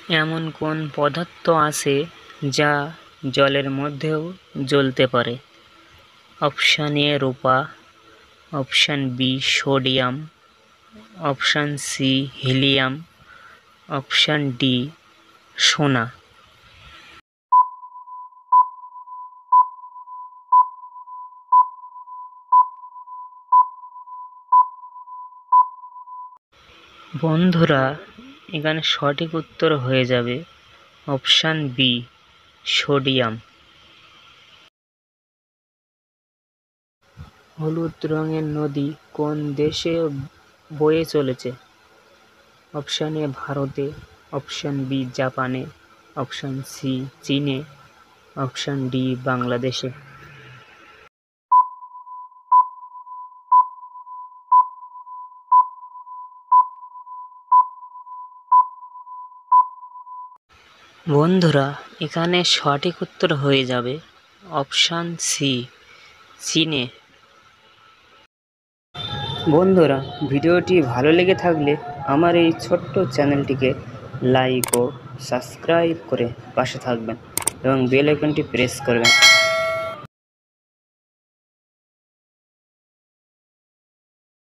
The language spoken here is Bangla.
এমন কোন পদার্থ আছে যা জলের মধ্যেও জ্বলতে পারে? অপশান এ রূপা, option B sodium, option C helium, option D সোনা। বন্ধুরা, এখানে সঠিক উত্তর হয়ে যাবে অপশান বি সোডিয়াম। হলুদ রঙের নদী কোন দেশে বয়ে চলেছে? অপশান এ ভারতে, অপশান বি জাপানে, অপশান সি চীনে, অপশান ডি বাংলাদেশে। বন্ধুরা, এখানে সঠিক উত্তর হয়ে যাবে অপশান সি চীনে। বন্ধুরা, ভিডিওটি ভালো লেগে থাকলে আমার এই ছোট্ট চ্যানেলটিকে লাইক ও সাবস্ক্রাইব করে পাশে থাকবেন এবং বেল আইকনটি প্রেস করবেন।